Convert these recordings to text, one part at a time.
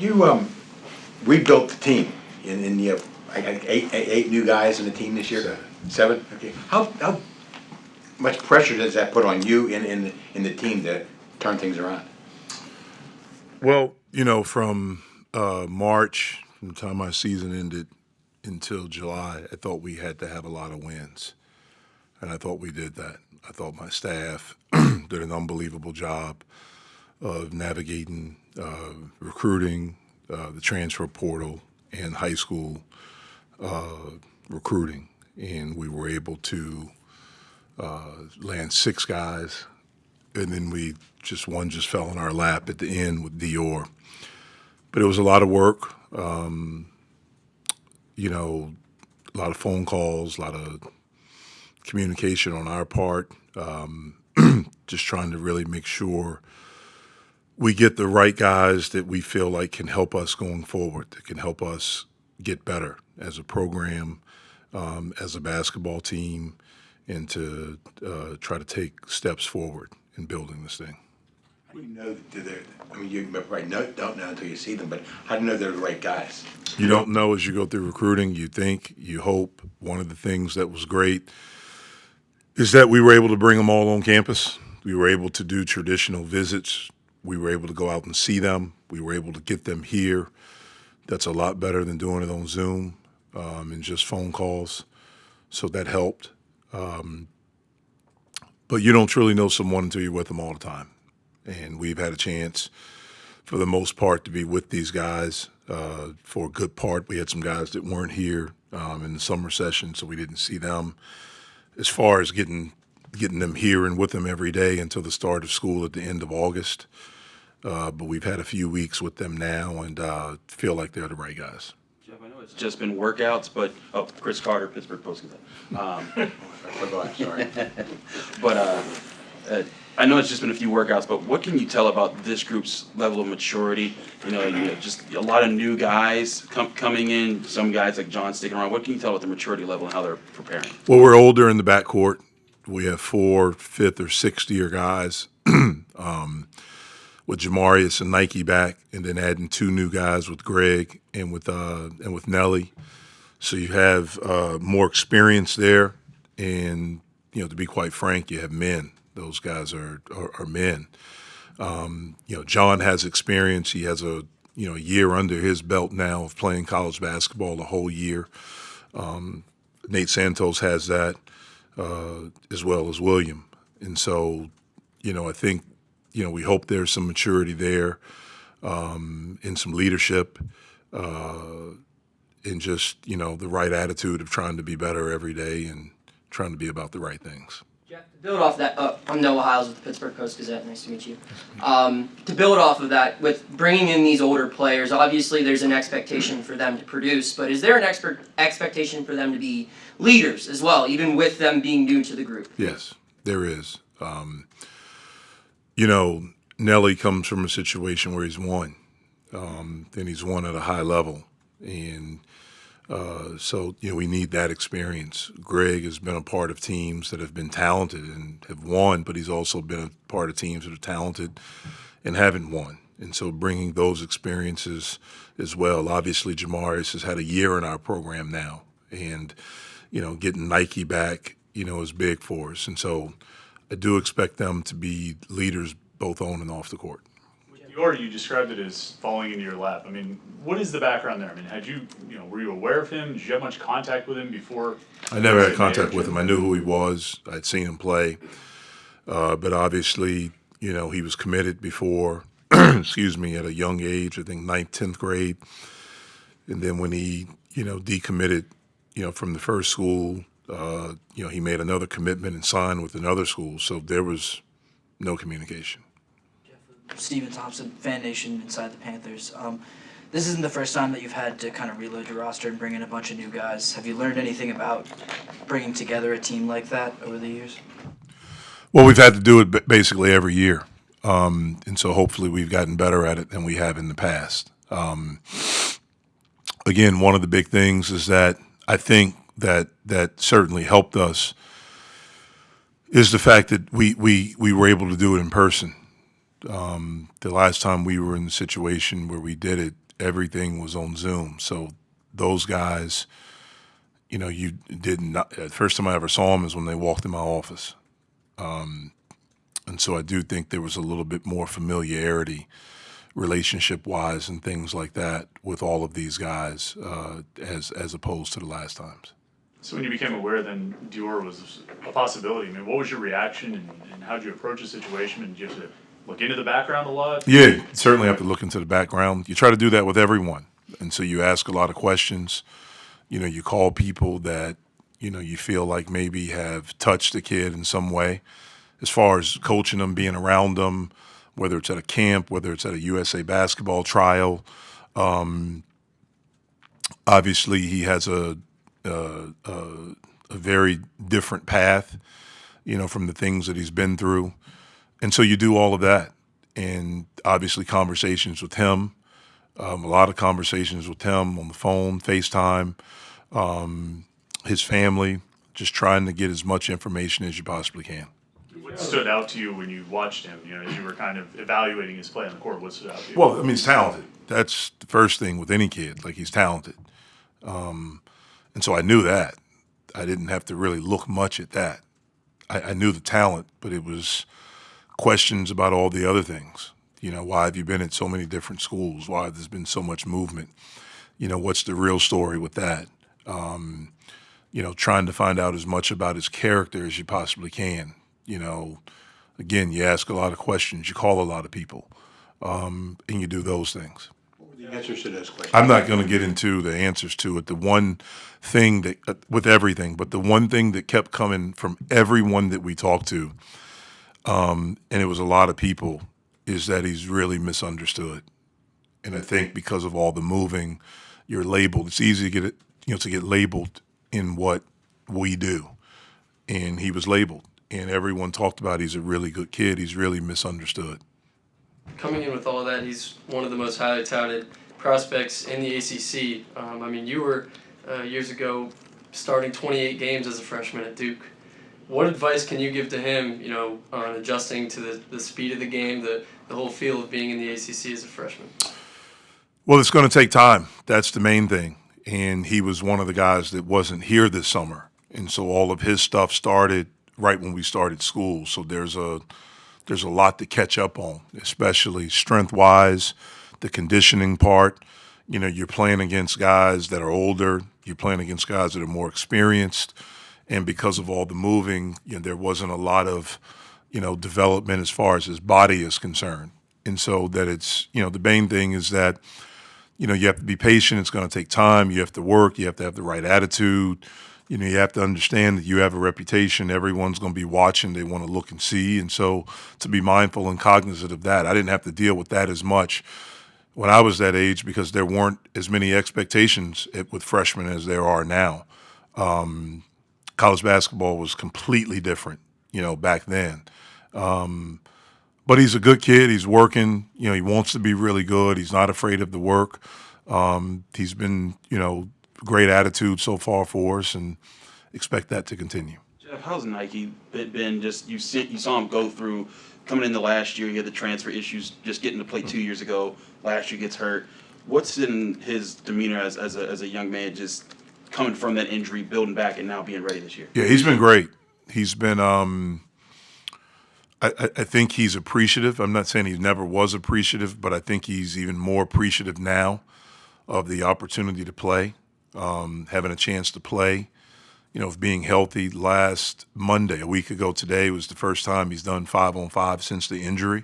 You rebuilt the team, and you have eight new guys in the team this year. Seven. Okay. How much pressure does that put on you in the team to turn things around? Well, from March, from the time my season ended until July, I thought we had to have a lot of wins. And I thought we did that. I thought my staff did an unbelievable job of navigating recruiting, the transfer portal, and high school recruiting. And we were able to land 6 guys, and then one just fell in our lap at the end with Dior. But it was a lot of work, a lot of phone calls, a lot of communication on our part, just trying to really make sure we get the right guys that we feel like can help us going forward, that can help us get better as a program, as a basketball team, and to try to take steps forward in building this thing. How do you know that they're? I mean, you probably don't know until you see them. But how do you know they're the right guys? You don't know as you go through recruiting. You think, you hope. One of the things that was great is that we were able to bring them all on campus. We were able to do traditional visits. We were able to go out and see them. We were able to get them here. That's a lot better than doing it on Zoom and just phone calls. So that helped. But you don't truly know someone until you're with them all the time. And we've had a chance, for the most part, to be with these guys for a good part. We had some guys that weren't here in the summer session, so we didn't see them. As far as getting them here and with them every day until the start of school at the end of August. But we've had a few weeks with them now and feel like they're the right guys. Jeff, I know it's just been workouts, but Chris Carter, Pittsburgh Post-Gazette. I forgot. Sorry. But I know it's just been a few workouts, but what can you tell about this group's level of maturity? Just a lot of new guys coming in, some guys like John sticking around. What can you tell about the maturity level and how they're preparing? Well, we're older in the backcourt. We have 4 5th or 6th year guys with Jamarius and Nike back, and then adding 2 new guys with Greg and with Nelly. So you have more experience there, and to be quite frank, you have men. Those guys are men. John has experience. He has a year under his belt now of playing college basketball the whole year. Nate Santos has that as well as William. And so, I think, we hope there's some maturity there and some leadership and just, the right attitude of trying to be better every day and trying to be about the right things. Jeff, to build off that, I'm Noah Hiles with the Pittsburgh Post-Gazette. Nice to meet you. To build off of that, with bringing in these older players, obviously there's an expectation for them to produce, but is there an expectation for them to be leaders as well, even with them being new to the group? Yes, there is. Nelly comes from a situation where he's won, and he's won at a high level. And so we need that experience. Greg has been a part of teams that have been talented and have won, but he's also been a part of teams that are talented and haven't won. And so bringing those experiences as well. Obviously, Jamarius has had a year in our program now, and getting Nike back, is big for us. And so I do expect them to be leaders both on and off the court. Dior, you described it as falling into your lap. I mean, what is the background there? I mean, were you aware of him? Did you have much contact with him before? I never had contact with him. I knew who he was. I'd seen him play. But obviously, he was committed before, excuse me, at a young age, I think 9th, 10th grade. And then when he, decommitted, from the first school, he made another commitment and signed with another school. So there was no communication. Steven Thompson, Fan Nation inside the Panthers. This isn't the first time that you've had to kind of reload your roster and bring in a bunch of new guys. Have you learned anything about bringing together a team like that over the years? Well, we've had to do it basically every year. And so hopefully we've gotten better at it than we have in the past. Again, one of the big things is that I think that certainly helped us is the fact that we were able to do it in person. The last time we were in the situation where we did it, everything was on Zoom. So those guys, you did not. The first time I ever saw them is when they walked in my office, and so I do think there was a little bit more familiarity, relationship-wise, and things like that with all of these guys, as opposed to the last times. So when you became aware then Dior was a possibility, I mean, what was your reaction and how did you approach the situation? And did you have to look into the background a lot? Yeah, you certainly have to look into the background. You try to do that with everyone, and so you ask a lot of questions. You call people that you feel like maybe have touched the kid in some way, as far as coaching them, being around them, whether it's at a camp, whether it's at a USA basketball trial. Obviously, he has a very different path, from the things that he's been through, and so you do all of that, and obviously conversations with him, a lot of conversations with him on the phone, FaceTime, his family, just trying to get as much information as you possibly can. What stood out to you when you watched him, as you were kind of evaluating his play on the court? What stood out to you? Well, I mean, he's talented. That's the first thing with any kid. Like, he's talented. And so I knew that. I didn't have to really look much at that. I knew the talent, but it was questions about all the other things. Why have you been at so many different schools? Why there's been so much movement? What's the real story with that? Trying to find out as much about his character as you possibly can. Again, you ask a lot of questions, you call a lot of people, and you do those things. What were the answers to those questions? I'm not going to get into the answers to it. The one thing that, with everything, but the one thing that kept coming from everyone that we talked to, and it was a lot of people, is that he's really misunderstood. And I think because of all the moving, you're labeled. It's easy to get to get labeled in what we do, and he was labeled. And everyone talked about he's a really good kid. He's really misunderstood. Coming in with all of that, he's one of the most highly touted prospects in the ACC. You were years ago starting 28 games as a freshman at Duke. What advice can you give to him, on adjusting to the speed of the game, the whole feel of being in the ACC as a freshman? Well, it's going to take time. That's the main thing. And he was one of the guys that wasn't here this summer. And so all of his stuff started right when we started school. So there's a lot to catch up on, especially strength-wise, the conditioning part. You're playing against guys that are older. You're playing against guys that are more experienced. And because of all the moving, there wasn't a lot of, development as far as his body is concerned. And so that it's, the main thing is that, you have to be patient. It's going to take time. You have to work. You have to have the right attitude. You have to understand that you have a reputation. Everyone's going to be watching. They want to look and see. And so to be mindful and cognizant of that. I didn't have to deal with that as much when I was that age because there weren't as many expectations with freshmen as there are now. College basketball was completely different, back then. But he's a good kid. He's working. He wants to be really good. He's not afraid of the work. He's been, great attitude so far for us, and expect that to continue. Jeff, how's Nike been? Just you saw him go through coming into last year. He had the transfer issues, just getting to play 2 years ago. Last year gets hurt. What's in his demeanor as a young man, just coming from that injury, building back, and now being ready this year? Yeah, he's been great. He's been. I think he's appreciative. I'm not saying he never was appreciative, but I think he's even more appreciative now of the opportunity to play. Having a chance to play, of being healthy. Last Monday, a week ago today, was the first time he's done 5-on-5 since the injury.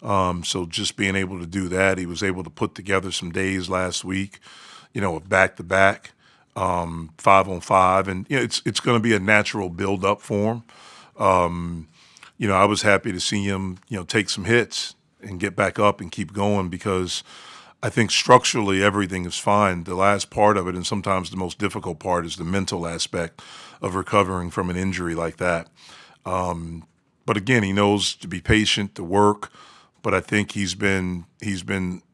So just being able to do that, he was able to put together some days last week, of back-to-back, 5-on-5. And, it's going to be a natural build-up for him. I was happy to see him, take some hits and get back up and keep going because I think structurally everything is fine. The last part of it, and sometimes the most difficult part, is the mental aspect of recovering from an injury like that. But again, he knows to be patient, to work. But I think he's been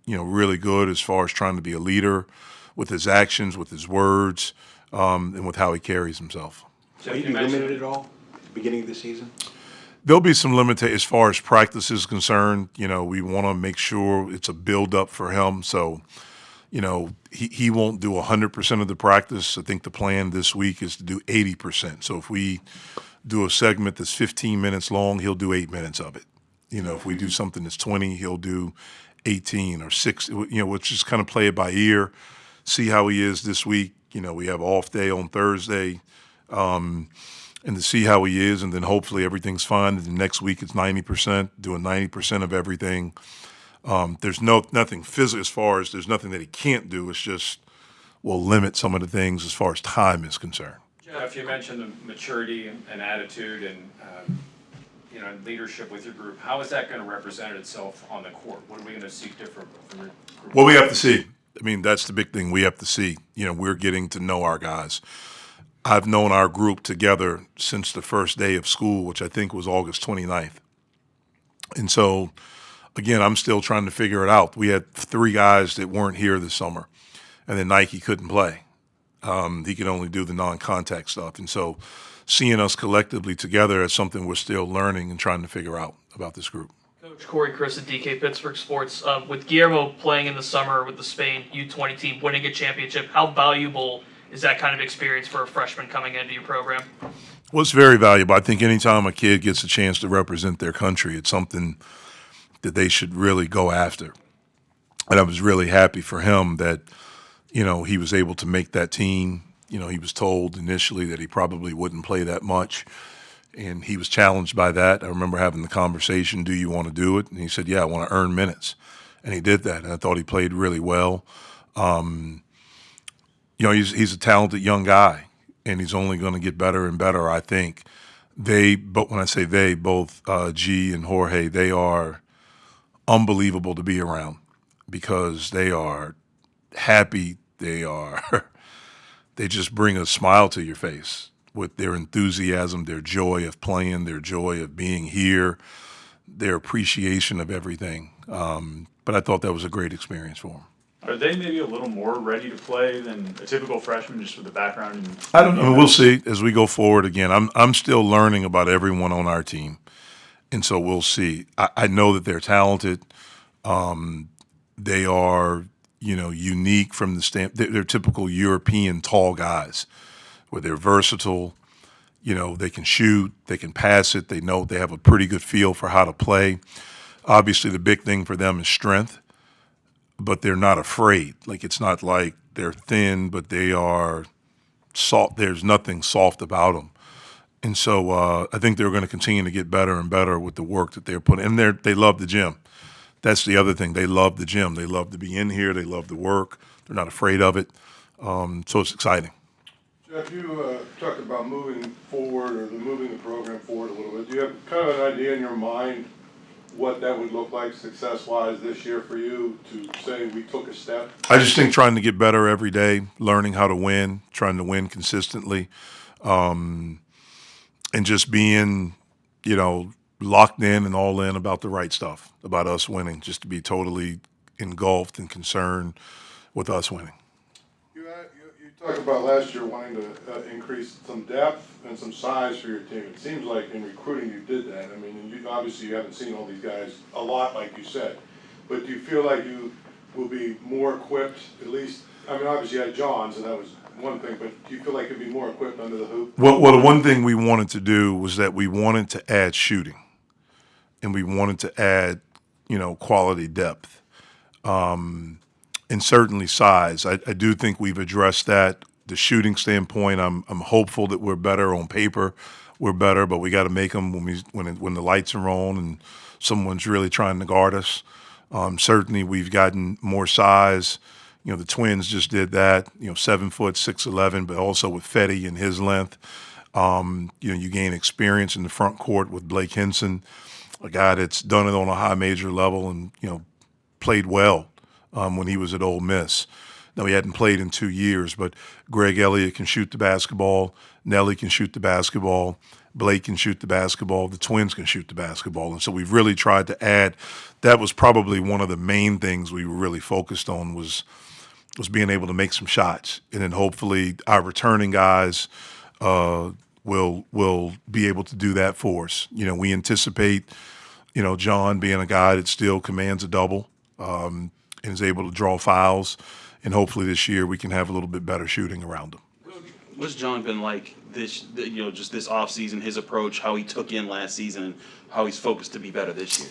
really good as far as trying to be a leader with his actions, with his words, and with how he carries himself. Will he be limited at all at the beginning of the season? There'll be some limitations as far as practice is concerned. We want to make sure it's a build-up for him. So, he won't do 100% of the practice. I think the plan this week is to do 80%. So if we do a segment that's 15 minutes long, he'll do 8 minutes of it. If we do something that's 20, he'll do 18 or 6. We'll just kind of play it by ear, see how he is this week. We have off day on Thursday, and to see how he is, and then hopefully everything's fine. And the next week it's 90%, doing 90% of everything. There's nothing physical as far as there's nothing that he can't do. It's just we'll limit some of the things as far as time is concerned. Jeff, you mentioned the maturity and attitude and leadership with your group. How is that going to represent itself on the court? What are we going to see different from your group? Well, we have to see. I mean, that's the big thing. We have to see. We're getting to know our guys. I've known our group together since the first day of school, which I think was August 29th. And so, again, I'm still trying to figure it out. We had 3 guys that weren't here this summer, and then Nike couldn't play. He could only do the non-contact stuff. And so seeing us collectively together is something we're still learning and trying to figure out about this group. Coach Corey Chris at DK Pittsburgh Sports. With Guillermo playing in the summer with the Spain U20 team, winning a championship, how valuable is that kind of experience for a freshman coming into your program? Well, it's very valuable. I think anytime a kid gets a chance to represent their country, it's something that they should really go after. And I was really happy for him that, he was able to make that team. He was told initially that he probably wouldn't play that much, and he was challenged by that. I remember having the conversation, do you want to do it? And he said, yeah, I want to earn minutes. And he did that, and I thought he played really well. He's a talented young guy, and he's only going to get better and better, I think. But when I say they, both G and Jorge, they are unbelievable to be around because they are happy. They just bring a smile to your face with their enthusiasm, their joy of playing, their joy of being here, their appreciation of everything. But I thought that was a great experience for them. Are they maybe a little more ready to play than a typical freshman, just with the background? I don't know. We'll see as we go forward. Again, I'm still learning about everyone on our team, and so we'll see. I know that they're talented. They are, unique from the they're typical European tall guys, where they're versatile. They can shoot, they can pass it. They know they have a pretty good feel for how to play. Obviously, the big thing for them is strength, but they're not afraid. Like, it's not like they're thin, but they are soft. There's nothing soft about them. And so I think they're going to continue to get better and better with the work that they're putting. And they love the gym. That's the other thing. They love the gym. They love to be in here. They love the work. They're not afraid of it. So it's exciting. Jeff, you talked about moving forward or moving the program forward a little bit. Do you have kind of an idea in your mind what that would look like success-wise this year for you to say we took a step? I just think trying to get better every day, learning how to win, trying to win consistently, and just being, locked in and all in about the right stuff, about us winning, just to be totally engulfed and concerned with us winning. You talked about last year wanting to increase some depth and some size for your team. It seems like in recruiting you did that. I mean, obviously you haven't seen all these guys a lot, like you said, but do you feel like you will be more equipped, at least? I mean, obviously you had Johns, and that was one thing, but do you feel like you'd be more equipped under the hoop? Well, the one thing we wanted to do was that we wanted to add shooting, and we wanted to add, quality depth, and certainly size. I do think we've addressed that. The shooting standpoint, I'm hopeful that we're better on paper. We're better, but we got to make them when the lights are on and someone's really trying to guard us. Certainly, we've gotten more size. The Twins just did that. 7 foot, 6'11", but also with Fetty and his length. You gain experience in the front court with Blake Henson, a guy that's done it on a high major level and played well when he was at Ole Miss. Now, he hadn't played in 2 years, but Greg Elliott can shoot the basketball. Nelly can shoot the basketball. Blake can shoot the basketball. The Twins can shoot the basketball. And so we've really tried to add. That was probably one of the main things we were really focused on was being able to make some shots. And then hopefully our returning guys will be able to do that for us. We anticipate, John being a guy that still commands a double and is able to draw fouls. and hopefully this year we can have a little bit better shooting around him. What's John been like just this offseason, his approach, how he took in last season, and how he's focused to be better this year?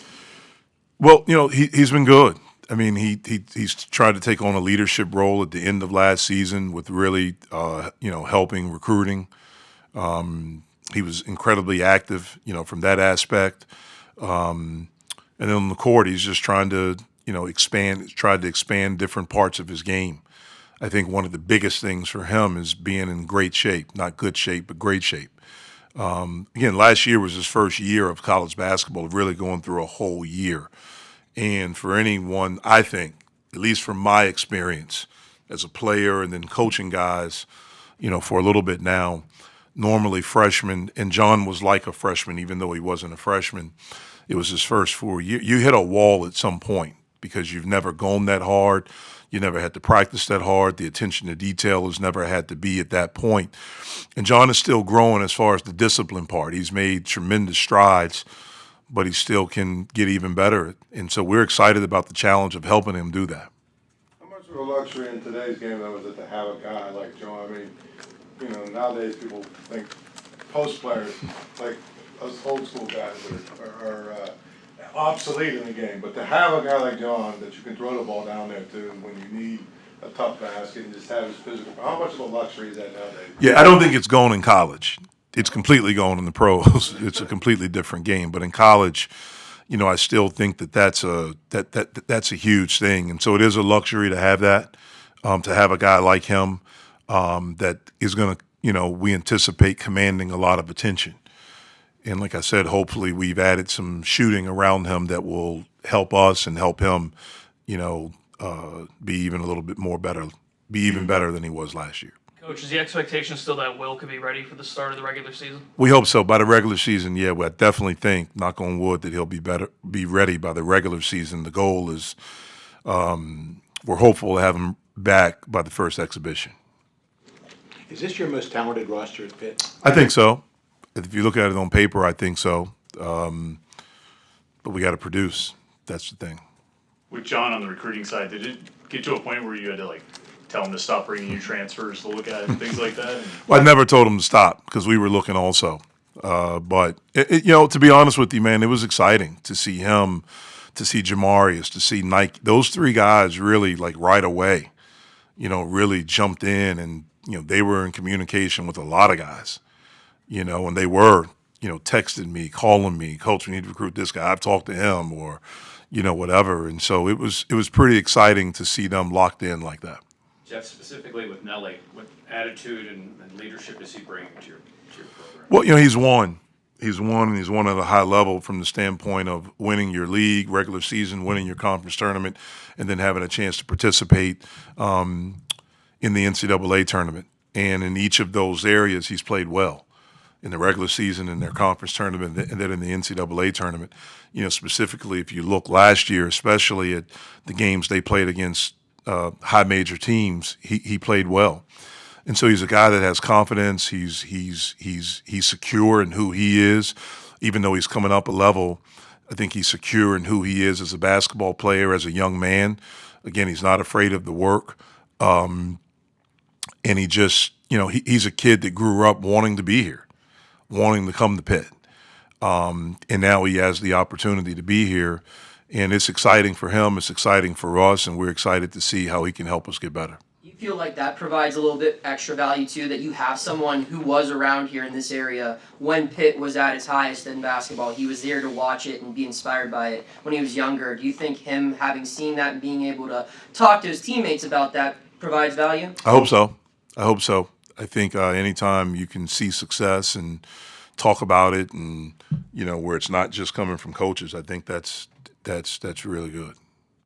Well, he's been good. I mean, he's tried to take on a leadership role at the end of last season with really, helping recruiting. He was incredibly active, from that aspect. And then on the court, he's just trying to, tried to expand different parts of his game. I think one of the biggest things for him is being in great shape, not good shape, but great shape. Again, last year was his first year of college basketball, really going through a whole year. And for anyone, I think, at least from my experience as a player and then coaching guys, for a little bit now, normally freshmen, and John was like a freshman, even though he wasn't a freshman. It was his first 4 years. You hit a wall at some point because you've never gone that hard. You never had to practice that hard. The attention to detail has never had to be at that point. And John is still growing as far as the discipline part. He's made tremendous strides, but he still can get even better. And so we're excited about the challenge of helping him do that. How much of a luxury in today's game, though, is it to have a guy like John? I mean, nowadays people think post players, like us old school guys, are obsolete in the game. But to have a guy like John that you can throw the ball down there to when you need a tough basket and just have his physical, how much of a luxury is that nowadays? Yeah, I don't think it's gone in college. It's completely gone in the pros. It's a completely different game. But in college, I still think that's a huge thing. And so it is a luxury to have that, to have a guy like him that is going to, we anticipate commanding a lot of attention. And like I said, hopefully we've added some shooting around him that will help us and help him, be even a little bit more better, be even better than he was last year. Coach, is the expectation still that Will could be ready for the start of the regular season? We hope so. By the regular season, yeah, I definitely think, knock on wood, that he'll be ready by the regular season. The goal is, we're hopeful to have him back by the first exhibition. Is this your most talented roster at Pitt? I think so. If you look at it on paper, I think so. But we got to produce. That's the thing. With John on the recruiting side, did it get to a point where you had to tell him to stop bringing you transfers to look at and things like that? Well, I never told him to stop because we were looking also. But to be honest with you, man, it was exciting to see him, to see Jamarius, to see Nike. Those three guys really right away, really jumped in, and they were in communication with a lot of guys. And they were, texting me, calling me, Coach, we need to recruit this guy. I've talked to him, or, whatever. And so it was pretty exciting to see them locked in like that. Jeff, specifically with Nelly, what attitude and leadership does he bring to your program? Well, he's won. He's won, and he's won at a high level from the standpoint of winning your league, regular season, winning your conference tournament, and then having a chance to participate in the NCAA tournament. And in each of those areas, he's played well. In the regular season, in their conference tournament, and then in the NCAA tournament. Specifically, if you look last year, especially at the games they played against high major teams, he played well. And so he's a guy that has confidence. He's secure in who he is, even though he's coming up a level. I think he's secure in who he is as a basketball player, as a young man. Again, he's not afraid of the work, and he just, he's a kid that grew up wanting to be here, wanting to come to Pitt. And now he has the opportunity to be here, and it's exciting for him, it's exciting for us, and we're excited to see how he can help us get better. You feel like that provides a little bit extra value too, that you have someone who was around here in this area when Pitt was at its highest in basketball. He was there to watch it and be inspired by it when he was younger. Do you think him having seen that and being able to talk to his teammates about that provides value? I hope so. I think anytime you can see success and talk about it, and where it's not just coming from coaches, I think that's really good.